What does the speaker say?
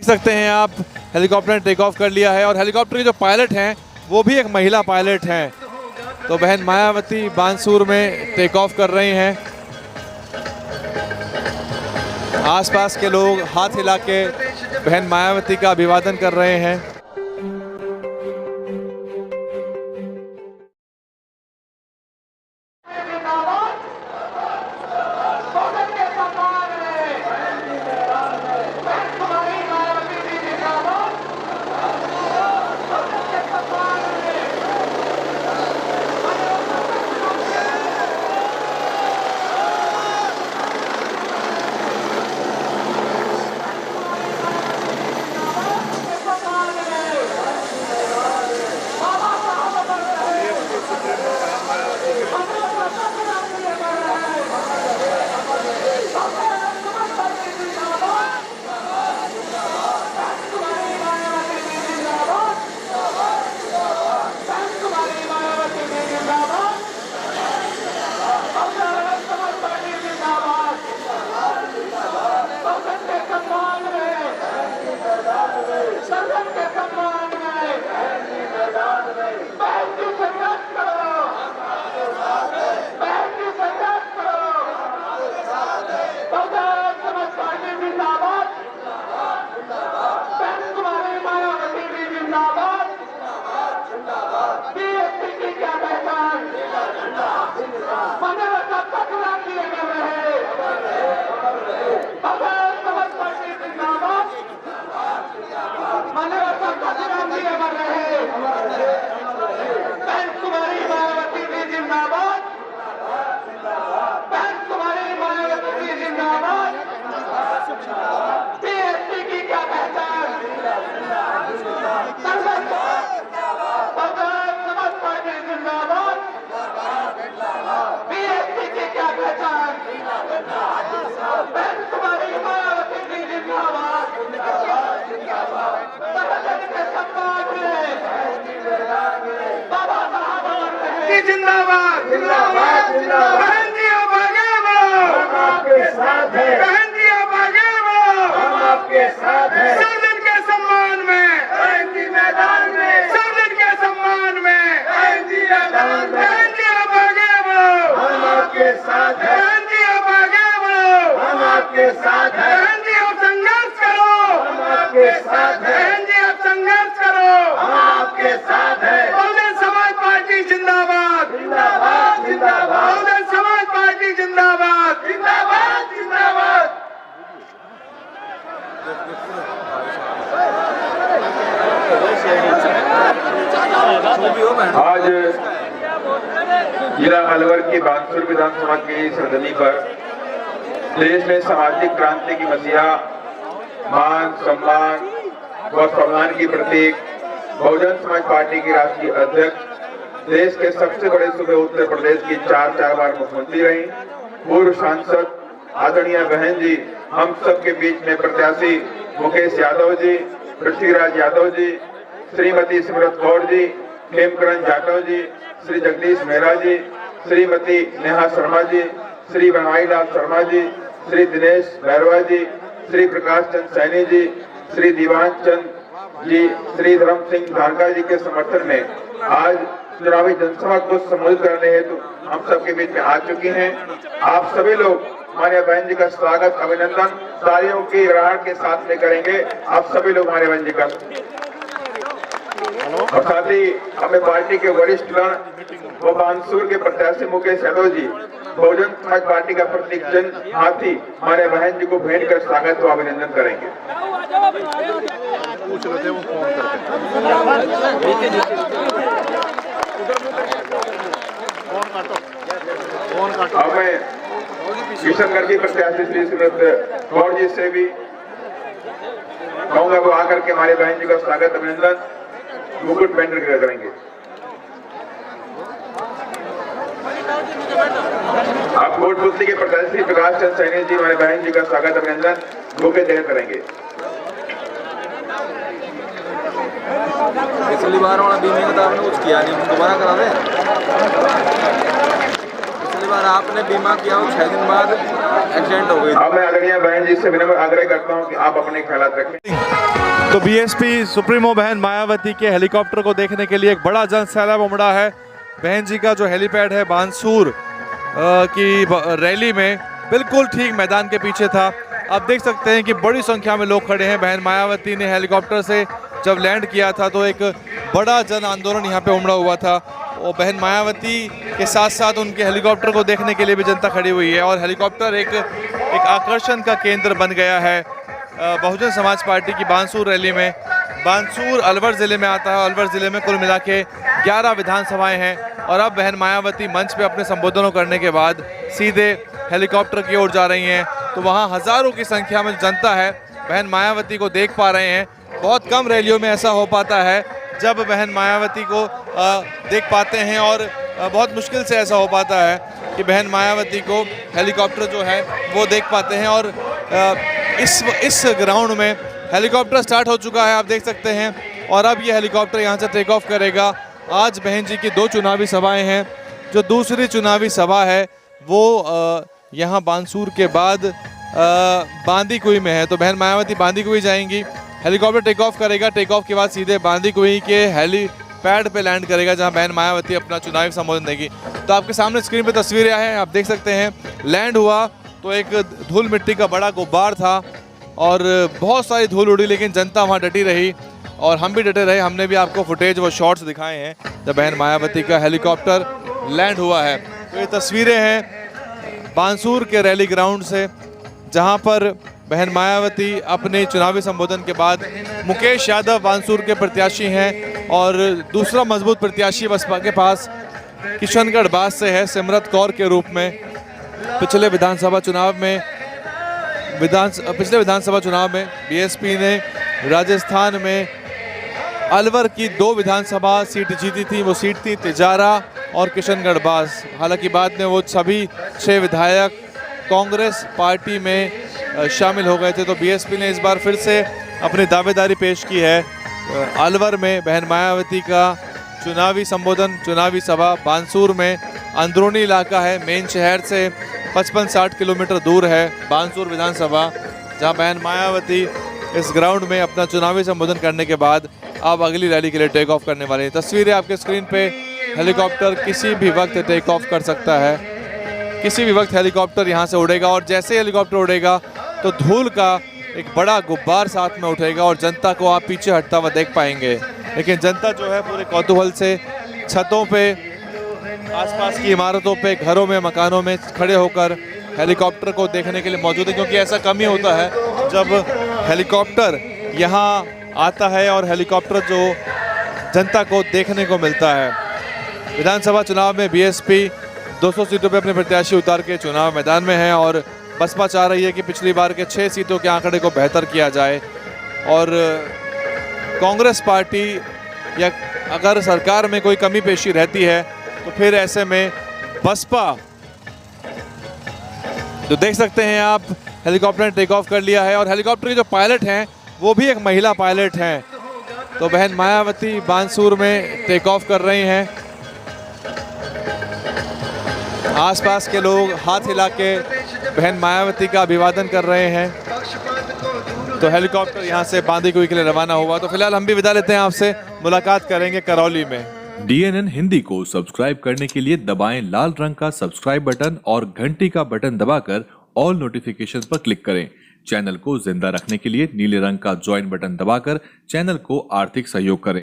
सकते हैं आप हेलीकॉप्टर ने टेक ऑफ कर लिया है और हेलीकॉप्टर के जो पायलट हैं वो भी एक महिला पायलट हैं। तो बहन मायावती बानसूर में टेक ऑफ कर रही हैं। आसपास के लोग हाथ हिला के बहन मायावती का अभिवादन कर रहे हैं। जिंदाबाद जिंदाबाद जिंदाबाद। बहन जी आप आगे बढ़ो, हम आपके साथ हैं। बहन जी आप आगे बढ़ो, हम आपके साथ हैं। सब दिन के सम्मान में बहन जी मैदान में, सब दिन के सम्मान में बहन जी मैदान में। बहन जी आप आगे बढ़ो, हम आपके साथ हैं। बहन जी आप आगे बढ़ो, हम आपके साथ हैं। बहन जी आप संघर्ष करो, हम आपके साथ हैं। बहन जी आप संघर्ष करो, हम आपके साथ हैं। बहुजन समाज पार्टी जिंदाबाद जिंदाबाद जिंदाबाद। बहुजन समाज पार्टी जिंदाबाद जिंदाबाद जिंदाबाद। आज जिला अलवर की बानसूर विधानसभा की सरजमी पर देश में सामाजिक क्रांति की मसीहा, मान सम्मान व सम्मान की प्रतीक बहुजन समाज पार्टी की राष्ट्रीय अध्यक्ष, देश के सबसे बड़े सूबे उत्तर प्रदेश की चार बार मुख्यमंत्री रही, पूर्व सांसद आदरणीय बहन जी, हम सब के बीच में प्रत्याशी मुकेश यादव जी, पृथ्वीराज यादव जी, श्रीमती सिमरत कौर जी, हेमकरण जाटव जी, श्री जगदीश मेहरा जी, श्रीमती नेहा शर्मा जी, श्री बनवाई लाल शर्मा जी, श्री दिनेश बैरवा जी, श्री प्रकाश चंद सैनी जी, श्री दीवान चंद जी, श्री धर्म सिंह धारका जी के समर्थन में आज चुनावी जनसभा को संबोधित करने हेतु हम सबके बीच में आ चुकी हैं। आप सभी लोग हमारे बहन जी का स्वागत, अभिनंदन तालियों की राहट के साथ में करेंगे। आप सभी लोग हमारे बहन जी का और साथ ही हमें पार्टी के वरिष्ठ व बानसूर के प्रत्याशी मुकेश यादव जी, बहुजन समाज पार्टी का प्रतीक जन हाथी, हमारे बहन जी को भेंट कर स्वागत व अभिनंदन करेंगे। पूछ रहे थे वो फोन करके। फोन काटो। अब मैं किशनगढ़ की प्रत्याशी श्री सिमरत कौर जी से भी कहूंगा वो आकर के हमारे बहन जी का स्वागत अभिनंदन मुकुट बैंडर करेंगे। आप कोटपुतली के प्रत्याशी प्रकाश चंद सैनी जी हमारे बहन जी का स्वागत अभिनंदन बुके देकर करेंगे। पिछली बार वाला बीमे का आपने कुछ किया नहीं, दोबारा करा दें। पिछली बार आपने बीमा किया और 6 दिन बाद एक्सीडेंट हो गई। अब मैं आदरणीय बहन जी से विनम्र आग्रह करता हूं कि आप अपने ख्याल रखें। तो बीएसपी सुप्रीमो बहन मायावती के हेलीकॉप्टर को देखने के लिए एक बड़ा जन सैलाब उमड़ा है। बहन जी का जो हेलीपैड है बानसूर की रैली में बिल्कुल ठीक मैदान के पीछे था। आप देख सकते हैं कि बड़ी संख्या में लोग खड़े हैं। बहन मायावती ने हेलीकॉप्टर से जब लैंड किया था तो एक बड़ा जन आंदोलन यहाँ पे उमड़ा हुआ था और बहन मायावती के साथ साथ उनके हेलीकॉप्टर को देखने के लिए भी जनता खड़ी हुई है और हेलीकॉप्टर एक आकर्षण का केंद्र बन गया है बहुजन समाज पार्टी की बानसूर रैली में। बानसूर अलवर ज़िले में आता है। अलवर ज़िले में कुल मिला के 11 विधानसभाएं हैं और अब बहन मायावती मंच पे अपने संबोधनों करने के बाद सीधे हेलीकॉप्टर की ओर जा रही हैं। तो वहाँ हज़ारों की संख्या में जनता है बहन मायावती को देख पा रहे हैं। बहुत कम रैलियों में ऐसा हो पाता है जब बहन मायावती को देख पाते हैं और बहुत मुश्किल से ऐसा हो पाता है कि बहन मायावती को हेलीकॉप्टर जो है वो देख पाते हैं। और इस ग्राउंड में हेलीकॉप्टर स्टार्ट हो चुका है, आप देख सकते हैं। और अब ये हेलीकॉप्टर यहाँ से टेक ऑफ करेगा। आज बहन जी की 2 चुनावी सभाएं हैं। जो दूसरी चुनावी सभा है वो यहाँ बानसूर के बाद बांदीकुई में है। तो बहन मायावती बांदीकुई जाएंगी, हेलीकॉप्टर टेक ऑफ करेगा। टेक ऑफ के बाद सीधे बांदीकुई के हेलीपैड पे लैंड करेगा जहाँ बहन मायावती अपना चुनावी संबोधन देगी। तो आपके सामने स्क्रीन पे तस्वीरें हैं, आप देख सकते हैं। लैंड हुआ तो एक धूल मिट्टी का बड़ा गुब्बार था और बहुत सारी धूल उड़ी, लेकिन जनता वहाँ डटी रही और हम भी डटे रहे। हमने भी आपको फुटेज व शॉट्स दिखाए हैं जब बहन मायावती का हेलीकॉप्टर लैंड हुआ है। तो ये तस्वीरें हैं बानसूर के रैली ग्राउंड से जहां पर बहन मायावती अपने चुनावी संबोधन के बाद मुकेश यादव बानसूर के प्रत्याशी हैं और दूसरा मजबूत प्रत्याशी बसपा के पास किशनगढ़ बास से है सिमरत कौर के रूप में। पिछले विधानसभा चुनाव में बीएसपी ने राजस्थान में अलवर की 2 विधानसभा सीट जीती थी। वो सीट थी तिजारा और किशनगढ़ बास। हालांकि बाद में वो सभी 6 विधायक कांग्रेस पार्टी में शामिल हो गए थे। तो बीएसपी ने इस बार फिर से अपनी दावेदारी पेश की है। अलवर में बहन मायावती का चुनावी संबोधन, चुनावी सभा बानसूर में अंदरूनी इलाका है, मेन शहर से 55-60 किलोमीटर दूर है बानसूर विधानसभा, जहां बहन मायावती इस ग्राउंड में अपना चुनावी संबोधन करने के बाद अब अगली रैली के लिए टेक ऑफ करने वाली है। तस्वीरें आपके स्क्रीन पे। हेलीकॉप्टर किसी भी वक्त टेक ऑफ कर सकता है, किसी भी वक्त हेलीकॉप्टर यहाँ से उड़ेगा और जैसे हेलीकॉप्टर उड़ेगा तो धूल का एक बड़ा गुब्बार साथ में उठेगा और जनता को आप पीछे हटता हुआ देख पाएंगे। लेकिन जनता जो है पूरे कौतूहल से छतों पे, आसपास की इमारतों पे, घरों में, मकानों में खड़े होकर हेलीकॉप्टर को देखने के लिए मौजूद है, क्योंकि ऐसा कम ही होता है जब हेलीकॉप्टर यहाँ आता है और हेलीकॉप्टर जो जनता को देखने को मिलता है। विधानसभा चुनाव में बीएसपी 200 सीटों पे अपने प्रत्याशी उतार के चुनाव मैदान में है और बसपा चाह रही है कि पिछली बार के 6 सीटों के आंकड़े को बेहतर किया जाए और कांग्रेस पार्टी या अगर सरकार में कोई कमी पेशी रहती है तो फिर ऐसे में बसपा, तो देख सकते हैं आप हेलीकॉप्टर ने टेक ऑफ कर लिया है और हेलीकॉप्टर के जो पायलट हैं वो भी एक महिला पायलट हैं। तो बहन मायावती बानसूर में टेक ऑफ कर रही हैं। आसपास के लोग हाथ हिला के बहन मायावती का अभिवादन कर रहे हैं। तो हेलीकॉप्टर यहां से बांदीकुई के लिए रवाना हुआ। तो फिलहाल हम भी विदा लेते हैं, आपसे मुलाकात करेंगे करौली में। DNN हिंदी को सब्सक्राइब करने के लिए दबाएं लाल रंग का सब्सक्राइब बटन और घंटी का बटन दबाकर ऑल नोटिफिकेशन पर क्लिक करें। चैनल को जिंदा रखने के लिए नीले रंग का ज्वाइन बटन दबाकर चैनल को आर्थिक सहयोग करें।